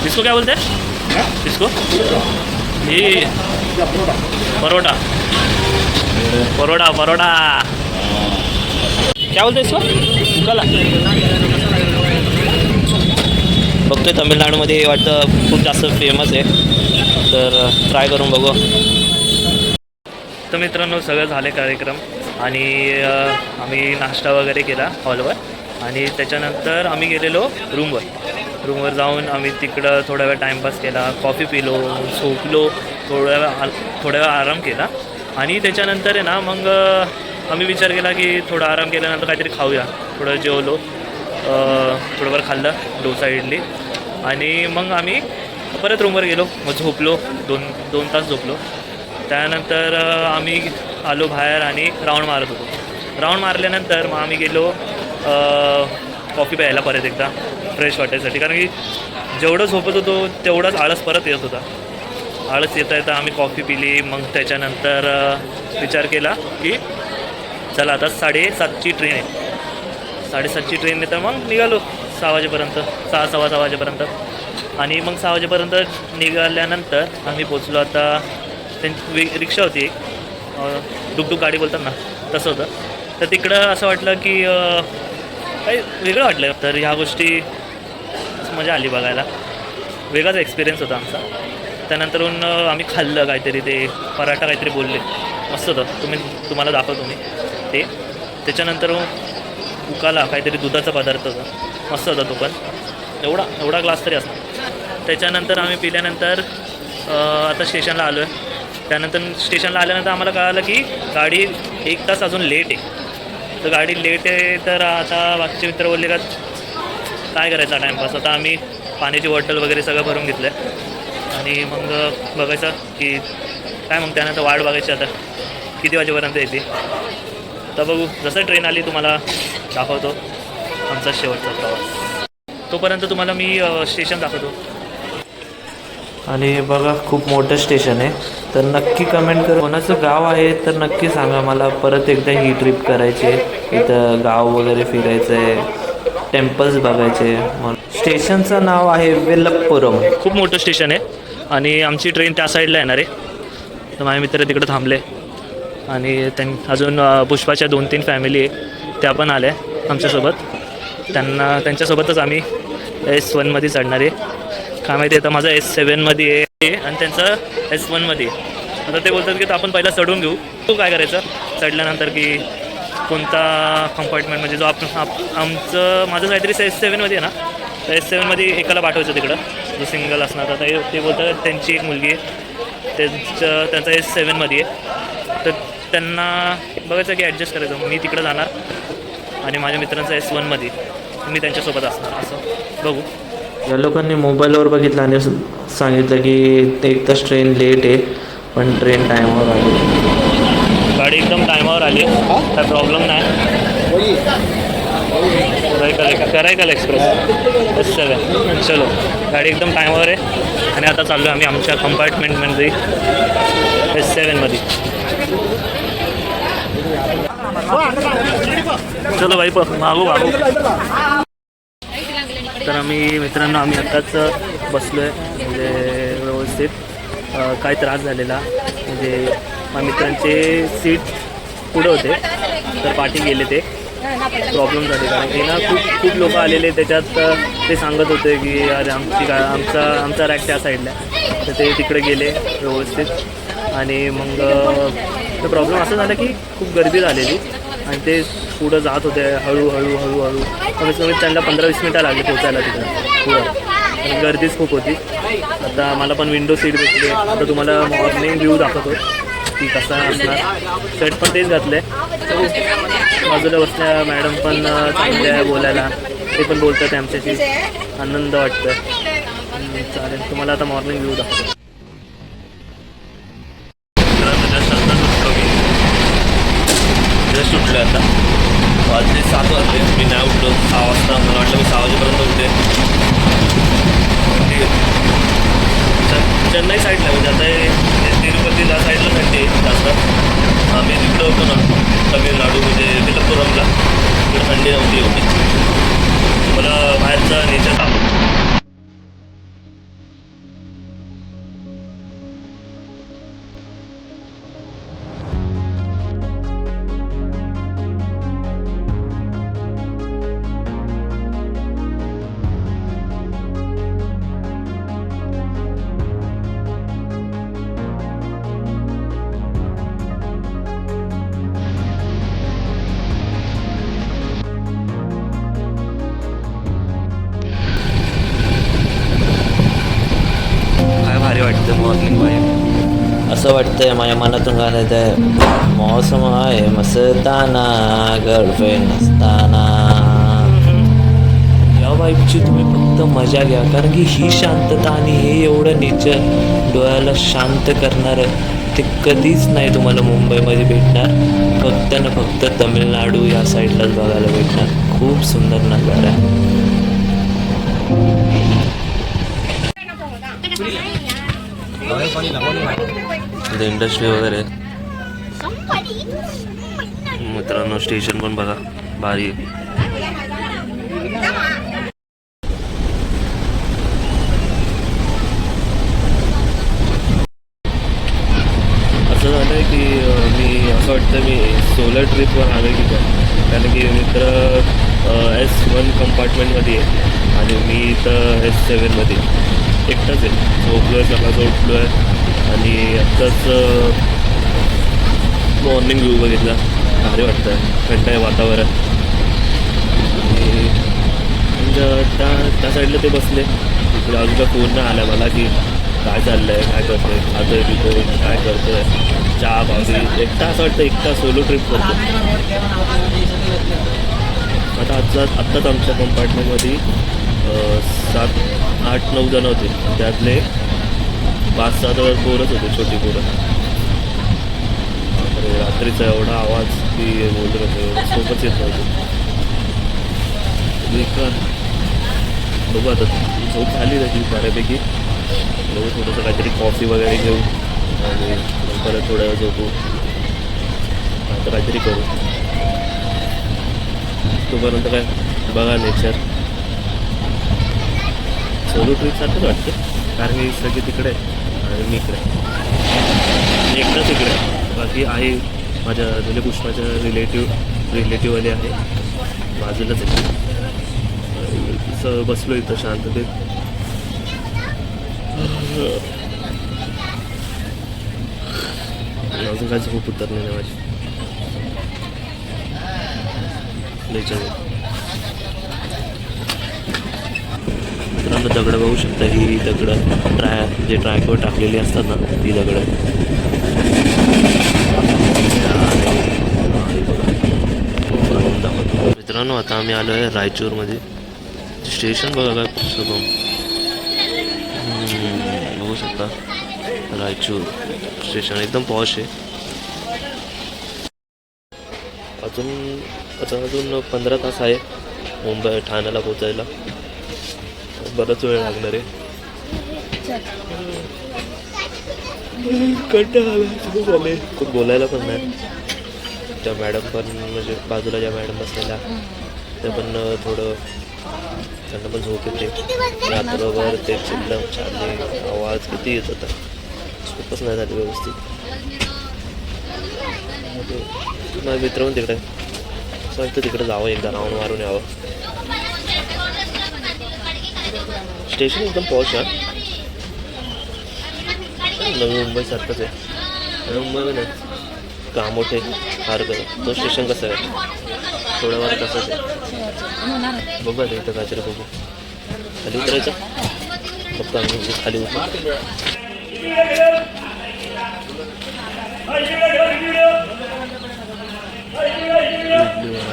इसको क्या बोलते हैं इसको? ये परोटा परोटा परोटा क्या बोलते इसको? उकाला. बघतोय तमिळनाडूमध्ये वाटतं खूप जास्त फेमस आहे, तर ट्राय करून बघू. तर मित्रांनो सगळं झाले कार्यक्रम आणि आम्ही नाश्ता वगैरे केला हॉलवर आणि त्याच्यानंतर आम्ही गेलेलो रूमवर जाऊन आम्ही तिकडं थोडा वेळ टाईमपास केला, कॉफी पिलो, झोपलो, थोड्या वेळ आराम केला आणि त्याच्यानंतर आहे ना मग आम्ही विचार केला की थोडा आराम केल्यानंतर काहीतरी खाऊया. थोडं जेवलो, थोडंफार खाल्लं, डोसा इडली आणि मग आम्ही परत रूमवर गेलो. मग झोपलो, दोन तास झोपलो. त्यानंतर आम्ही आलो बाहेर आणि राऊंड मारत होतो. राऊंड मारल्यानंतर मग आम्ही गेलो कॉफी प्यायला परत एकदा फ्रेश वाटायसाठी, कारण की जेवढं झोपत होतो तेवढाच आळस परत येत होता. आळस येता आम्ही कॉफी पिली. मग त्याच्यानंतर विचार केला की चला आता 7:30ची ट्रेन आहे. 7:30ची ट्रेन आहे तर मग निघालो 6 वाजेपर्यंत, 6-6:15 वाजेपर्यंत. आणि मग 6 वाजेपर्यंत निघाल्यानंतर आम्ही पोचलो. आता त्यांची रिक्षा होती एक, डुकडुक गाडी बोलतात ना तसं होतं. तर तिकडं असं वाटलं की काही वेगळं वाटलं. तर ह्या गोष्टी मजा आली बघायला, वेगळाच एक्सपिरियन्स होता आमचा. त्यानंतरून आम्ही खाल्लं काहीतरी, ते पराठा काहीतरी बोलले, मस्त होतं. तुम्हाला दाखवतो मी ते. त्याच्यानंतर उकाला काहीतरी दुधाचा पदार्थ होता, मस्त होता तो पण, एवढा ग्लास तरी असतो. त्याच्यानंतर आम्ही पिल्यानंतर आता स्टेशनला आलो आहे. त्यानंतर स्टेशनला आल्यानंतर आम्हाला कळालं की गाडी 1 तास अजून लेट आहे. तर गाडी लेट आहे तर आता बाकीचे मित्र बोलले का काय करायचा टाईमपास. आता आम्ही पाण्याची बॉटल वगैरे सगळं भरून घेतलं आहे आणि मग बघायचं की काय मग त्यानंतर वाट बघायची आता किती वाजेपर्यंत येते. तर बघू, जसं ट्रेन आली तुम्हाला दाखवतो आमचा शेवटचा प्रवास. तोपर्यंत तुम्हाला मी स्टेशन दाखवतो. आणि बघा खूप मोठं स्टेशन आहे, तर नक्की कमेंट कर कोणाचं गाव आहे तर नक्की सांगा मला. परत एकदा ही ट्रिप करायची आहे, इथं गाव वगैरे फिरायचं आहे, टेम्पल्स बघायचे. मग स्टेशनचं नाव आहे वेलप्पुरम. खूप मोठं स्टेशन आहे आणि आमची ट्रेन त्या साईडला येणार आहे. तर माझे मित्र तिकडे थांबले आणि अजून पुष्पाच्या 2-3 फॅमिली आहे त्या पण आल्या आमच्यासोबत. त्यांच्यासोबतच आम्ही S1मध्ये चढणार आहे. काय माहिती आता माझा S7मध्ये आहे आणि त्यांचं S1मध्ये आहे. आता ते बोलतात की आपण पहिला चढून घेऊ. तू काय करायचं चढल्यानंतर की कोणता कंपार्टमेंट, म्हणजे जो माझं काहीतरी S7मध्ये आहे ना, तर S7मध्ये एकाला पाठवायचं तिकडं जो सिंगल असणार. आता ते बोलतात त्यांची एक मुलगी आहे, त्यांचा S7मध्ये आहे, तर त्यांना बघायचं की ॲडजस्ट करायचं. मी तिकडं जाणार आणि माझ्या मित्रांचा S1मध्ये, मी त्यांच्यासोबत असणार. असं बघू. या लोकांनी मोबाईलवर बघितलं आणि सांगितलं की 1 तास ट्रेन लेट आहे, पण ट्रेन टायमावर आली. गाडी एकदम टायमावर आली, काय प्रॉब्लेम नाही. करायकल एक्सप्रेस S7. चलो, गाडी एकदम टायमावर आहे आणि आता चाललो आम्ही आमच्या कंपार्टमेंटमध्ये S7मध्ये. चलो भाई मागू. तर मित्रांनो आम्ही आत्ताच बसलो आहे, म्हणजे व्यवस्थित. काय त्रास झालेला, म्हणजे माझ्या मित्रांचे सीट पुढे होते तर पाठी गेले, ते प्रॉब्लेम झाले. कारण की ना खूप लोक आलेले, त्याच्यात ते सांगत होते की अरे आमचा रॅक त्या साईडला आहे, तर ते तिकडे गेले व्यवस्थित. आणि मग तो प्रॉब्लेम असं झाला की खूप गर्दी झालेली आणि ते पुढं जात होते हळूहळू. कमीत कमी त्यांना 15-20 मिनटं लागली पोचायला तिकडं पुढं, आणि गर्दीच खूप होती. आता मला पण विंडो सीट भेटली. आता तुम्हाला मॉर्निंग व्ह्यू दाखवतो की कसा असणार. शर्ट पण तेच घातलं आहे. बाजूला बसल्या मॅडम पण चांगल्या बोलायला, ते पण बोलतात आहे आमच्याशी, आनंद वाटतं. चालेल, तुम्हाला आता मॉर्निंग व्ह्यू दाखवतो. जस्ट उठलो आता, वाजले 7 वाजले. मी नाही उठलो 6 वाजता, मला वाटलं मी 6 वाजेपर्यंत उठते. चेन्नई साईडला, म्हणजे आता तिरुपती त्या साईडला थंडी जास्त. आम्ही तिकडं होतो ना तमिळनाडू, म्हणजे विलप्पुरमला, तिकडं थंडी नव्हती एवढी. मला बाहेरचा नेचर दाखवतो. इथे मॉर्निंग वाईब. असं वाटतंय माझ्या मनातून गाणं येत आहे, मौसम आहे मस्ताना गर्लफ्रेंड नसताना. या वाईबची तुम्ही फक्त मजा घ्या, कारण की ही शांतता आणि हे एवढं नेचर डोळ्याला शांत करणारं ते कधीच नाही तुम्हाला मुंबईमध्ये भेटणार. फक्त ना फक्त तमिळनाडू या साईडलाच बघायला भेटणार. खूप सुंदर नजारा आहे. इथे इंडस्ट्री वगैरे. मित्रांनो स्टेशन पण बघा भारी आहे. असं झालं आहे की मी असं वाटतं मी सोलर ट्रिपवर आलो की काय, कारण की मित्र S1 कंपार्टमेंटमध्ये आहे आणि मी तर S7मध्ये एकटाच आहे. झोपलो आहे, सकाळचं उठलो आहे आणि आत्ताच मॉर्निंग व्ह्यू बघितला. भारी वाटतं आहे, थंड आहे वातावरण. आणि त्या साईडला ते बसले, तिकडे अजून फोन नाही आला मला की काय चाललं आहे, काय करतो आहे, खातो आहे, पितो आहे, काय करतो आहे, चहा कॉफी. एकटा असं वाटतं एकटा सोलो ट्रिप करतो. आता आत्ताच आमच्या कंपार्टमेंटमध्ये 7, 8, 9 जण होते. त्यातले 5-6 तर पोरच होते, छोटी पोरं. अरे रात्रीचा एवढा आवाज की बोलत होते, एवढं सोबत येत नव्हतं. बघू आता झोप झाली त्याची बऱ्यापैकी. बघू थोडंसं काहीतरी कॉफी वगैरे घेऊ आणि परत थोडं वेळ झोपू. आता काहीतरी करू. तोपर्यंत काय बघा नेचर. सोलो ट्रिपसारखंच वाटतं, कारण की सगळे तिकडे आणि मी इकडे एकटाच इकडे. बाकी आहे माझ्या म्हणजे पुष्पाच्या रिलेटिव्हवाले आहे बाजूलाच आहे. असं बसलो इथं शांततेत. अजून काय झोप उतरली नाही माझी नेचरवर. मित्रांनो दगडं बघू शकता, ही दगडं जे ट्रॅकवर टाकलेली असतात ना ती दगडं. मित्रांनो आता आम्ही आलो आहे रायचूरमध्ये. स्टेशन बघा काय शुभम, बघू शकता रायचूर स्टेशन एकदम पॉश आहे. अजून 15 तास आहे मुंबई ठाण्याला पोचायला. बराच वेळ लागणार आहे. कंटाळा झाले, खूप बोलायला पण नाही. त्या मॅडम पण म्हणजे बाजूला ज्या मॅडम बसलेल्या त्या पण थोडं त्यांना पण झोप येते. रात्रभर ते चिल्लम चालले, आवाज किती येत होता, झोपच नाही झाली व्यवस्थित. माझा मित्र पण तिकडे असं वाटतं तिकडे जावं, एकदा राऊंड मारून यावं. स्टेशन एकदम पॉश आहे, नवी मुंबईसारखंच आहे. नवी मुंबईमध्ये कामोठे खारघर तो स्टेशन कसं आहे थोडं वार तसंच आहे. बघू आता इथं काहीतरी बघू. खाली उतरायचं फक्त आम्ही खाली उतर.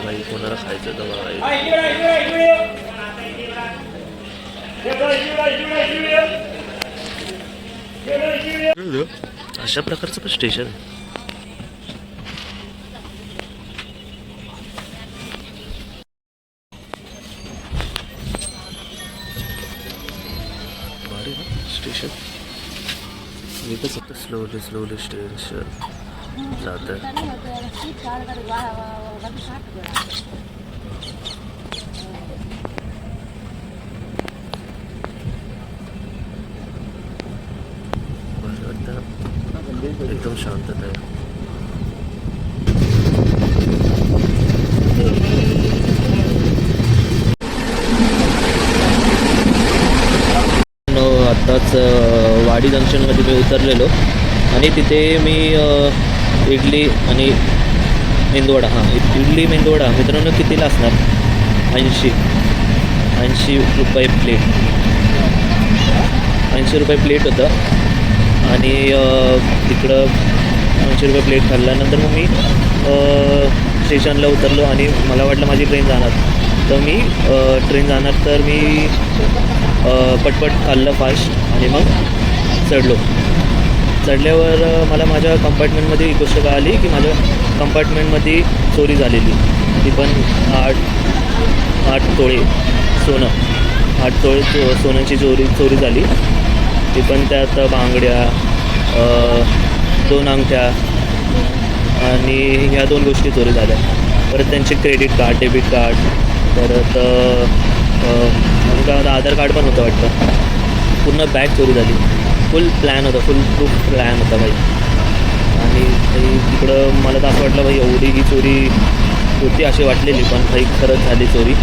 भाई कोणाला खायचं तर मला अशा प्रकारचं पण स्टेशन आहे. भारी ना स्टेशन. मी तर फक्त स्लोली स्टेशन जात आहे. एकदम शांतता आहे. आत्ताच वाडी जंक्शनमध्ये मी उतरलेलो आणि तिथे मी इडली आणि मेंदूवडा इडली मेंदूवडा मित्रांनो कितीला असणार 80 रुपये प्लेट. 80 रुपये प्लेट होतं आणि तिकडं 200 रुपये प्लेट खाल्ल्यानंतर मग मी स्टेशनला उतरलो आणि मला वाटलं माझी ट्रेन जाणार. तर मी ट्रेन जाणार तर मी पटपट खाल्लं फास्ट आणि मग चढल्यावर मला माझ्या कंपार्टमेंटमध्ये एक गोष्ट कळाली की माझ्या कंपार्टमेंटमध्ये चोरी झालेली. ती पण 8 तोळे सोनं, 8 तोळे सोन्याची चोरी झाली. ती पण त्यात बांगड्या, 2 अंगठ्या आणि ह्या 2 गोष्टी चोरी झाल्या. परत त्यांचे क्रेडिट कार्ड, डेबिट कार्ड, परत आधार कार्ड पण होतं वाटतं. पूर्ण बॅग चोरी झाली. फुल प्लॅन होता, फुल प्रूफ प्लॅन होता भाई. आणि तिकडं मला तर असं वाटलं भाई एवढी ही चोरी होती अशी वाटलेली, पण भाई खरंच झाली चोरी.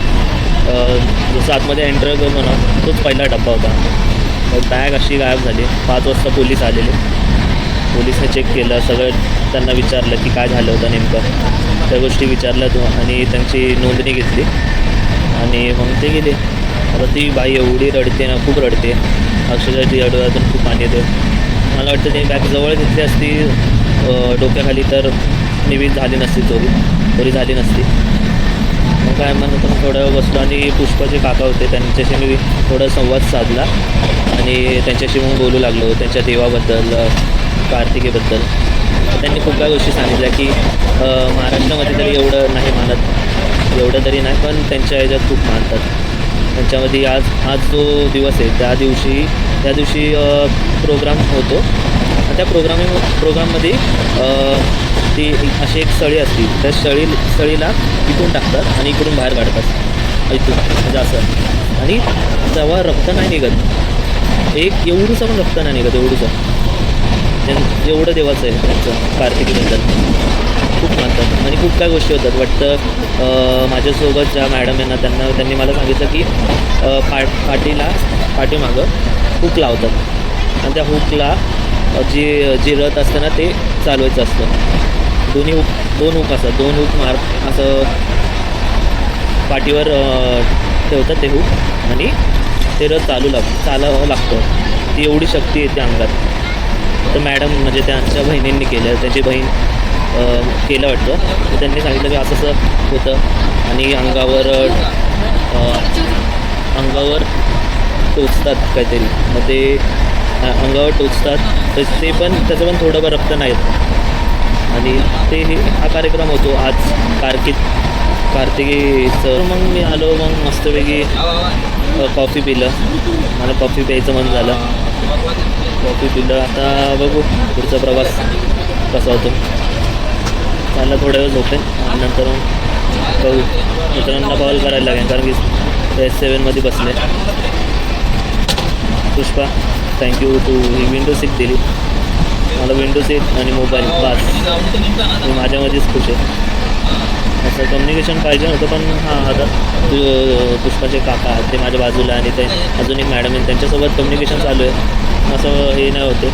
जसं आतमध्ये एंटर करतो ना तोच पहिला डब्बा होता. बॅग अशी गायब झाली. 5 वाजता पोलीस आलेले. पोलिसने चेक केलं सगळं, त्यांना विचारलं की काय झालं होतं नेमकं. त्या गोष्टी विचारल्या तो आणि त्यांची नोंदणी घेतली आणि मग ते गेले. आता ती बाई एवढी रडते ना, खूप रडते अक्षरशः. ती डोळ्यातून खूप पाणी येते. मला वाटतं ते बॅग जवळ घेतली असती डोक्याखाली तर निवीत झाली नसती चोरी झाली नसती. मग काय म्हणतो मग थोडं बसलो आणि पुष्पाचे काका होते त्यांच्याशी मी थोडा संवाद साधला आणि त्यांच्याशी मग बोलू लागलो त्यांच्या देवाबद्दल, कार्तिकेबद्दल. त्यांनी खूप काही गोष्टी सांगितल्या की महाराष्ट्रामध्ये तरी एवढं नाही मानत, एवढं तरी नाही, पण त्यांच्या ह्याच्यात खूप मानतात. त्यांच्यामध्ये आज जो दिवस आहे त्या दिवशी प्रोग्राम होतो. त्या प्रोग्राममध्ये ती अशी एक सळी असते. त्या सळीला इकडून टाकतात आणि इकडून बाहेर काढतात इथून म्हणजे असं. आणि तेव्हा रक्त नाही निघत, एक एवढंसं पण रक्त नाही निघत, एवढं देवाचं आहे त्यांचं कार्तिकीबद्दल. खूप मानतात आणि खूप काय गोष्टी होतात वाटतं. माझ्यासोबत ज्या मॅडम आहे ना त्यांनी मला सांगितलं की पाठीमागं हुक लावतात आणि त्या हुकला जी रथ असतं ना ते चालवायचं असतं. 2 हुक असतात. 2 हुक असं पाठीवर ठेवतात ते हुक आणि ते रथ चालावं लागतं. ती एवढी शक्ती येते अंगात. तर मॅडम म्हणजे त्यांच्या बहिणींनी केलं, त्यांची बहीण केलं वाटतं. तर त्यांनी सांगितलं की असं होतं आणि अंगावर टोचतात काहीतरी. मग ते अंगावर टोचतात तर त्याचं पण थोडंफार रक्त नाही येत. आणि हा कार्यक्रम होतो आज कार्तिकीचं. मग मी आलो, मग मस्तपैकी कॉफी पिलं. मला कॉफी प्यायचं मन झालं, कॉफी पिलं. आता बघू पुढचा प्रवास कसा होतो. चालला थोड्या वेळ झोपेन आणि नंतर मग बघू. मित्रांना कॉल करायला लागेल कारण की S7मध्ये बसले. पुष्पा थँक्यू तू ही विंडो सीट दिली मला. विंडो सीट आणि मोबाईल बास मी माझ्यामध्येच खुश आहे. असं कम्युनिकेशन पाहिजे नव्हतं पण हां आता पुष्पाचे काका ते माझ्या बाजूला आणि ते अजून एक मॅडम आहे त्यांच्यासोबत कम्युनिकेशन चालू आहे. असं हे नाही होते.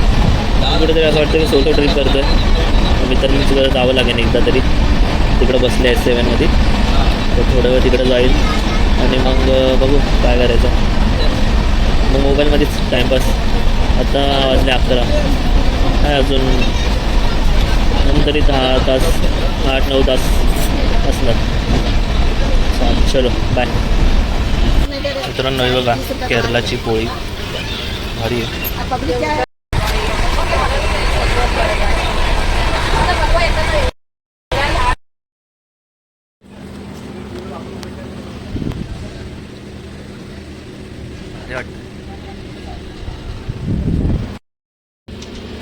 कुठेतरी असं वाटतं की सोलो ट्रिप करतो आहे. मित्रांनी तिकडं जावं लागेल एकदा तरी. तिकडं बसले S7मध्ये तर थोडं वेळ तिकडं जाईल आणि मग बघू काय करायचं. मग मोबाईलमध्येच टाईमपास. आता वाजले 11. काय अजून नंतरी 10 तास 8-9 तास असणार. चलो बाय. मित्रांनो हे बघा केरलाची पोळी भारी आहे.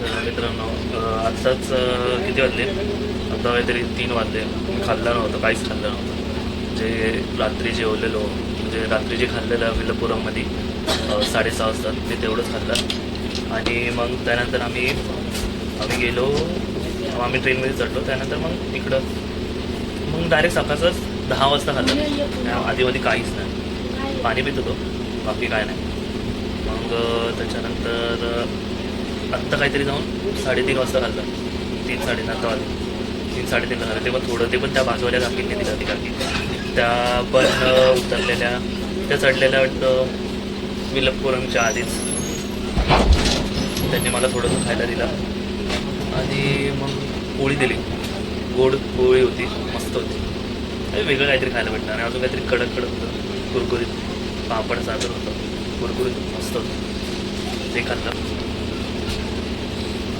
तर मित्रांनो आत्ताच किती वाजले, आता काहीतरी 3 वाजले. मी खाल्लं नव्हतं, काहीच खाल्लं नव्हतं. जे रात्री जेवलेलो म्हणजे रात्री जे खाल्लेलं विलपुरममध्ये 6:30 वाजता ते तेवढंच खाल्लं. आणि मग त्यानंतर आम्ही गेलो, आम्ही ट्रेनमध्ये चढलो. त्यानंतर मग इकडं मग डायरेक्ट सकाळचंच 10 वाजता खाल्लं. आधीमध्ये काहीच नाही, पाणी पित होतो, बाकी काय नाही. मग त्याच्यानंतर आत्ता काहीतरी जाऊन 3:30 वाजता खाल्लं. 3-3:30 आता वाजले. 3-3:30 झालं. ते पण थोडं, ते पण त्या बाजूवाल्या काकींनी दिलं. ती काकी त्या पण उतरलेल्या, त्या चढलेल्या वाटतं विलपुरमच्या आधीच. त्यांनी मला थोडंसं खायला दिलं आणि मग पोळी दिली. गोड पोळी होती, मस्त होती. वेगळं काहीतरी खायला भेटतं आणि अजून काहीतरी कडक कडक होतं, कुरकुरीत पापड साखर होतं, कुरकुरीत मस्त होतं, ते खाल्लं.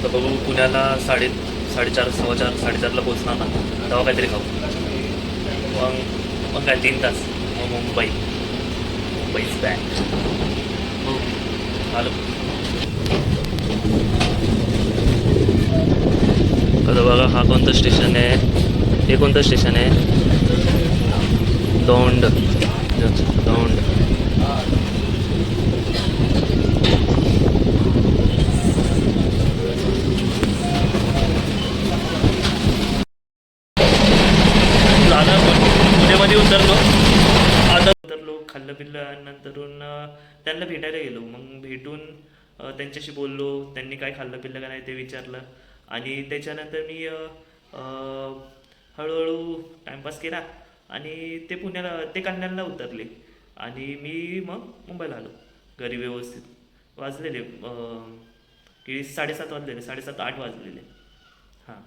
तर बघू पुण्याला साडेचार 4:15 पोचणार ना, तेव्हा काहीतरी खाऊ. मग काय 3 तास, मग मुंबईच बॅक. हो आलो. आता बघा हा कोणतं स्टेशन आहे, हे कोणतं स्टेशन आहे? दौंड. झालं पुण्यामध्ये उतरलो. आता उतरलो, खाल्लं पिल्लं, नंतरून त्यांना भेटायला गेलो. मग भेटून त्यांच्याशी बोललो, त्यांनी काय खाल्लं पिल्लं का नाही ते विचारलं. आणि त्याच्यानंतर मी हळूहळू टाईमपास केला आणि ते कल्याणला उतरले आणि मी मग मुंबईला आलो घरी व्यवस्थित. वाजलेले की 7:30 वाजलेले, 7:30-8 वाजलेले. हां,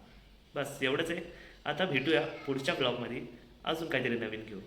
बस एवढंच आहे. आता भेटूया पुढच्या ब्लॉगमध्ये, अजून काहीतरी नवीन घेऊ.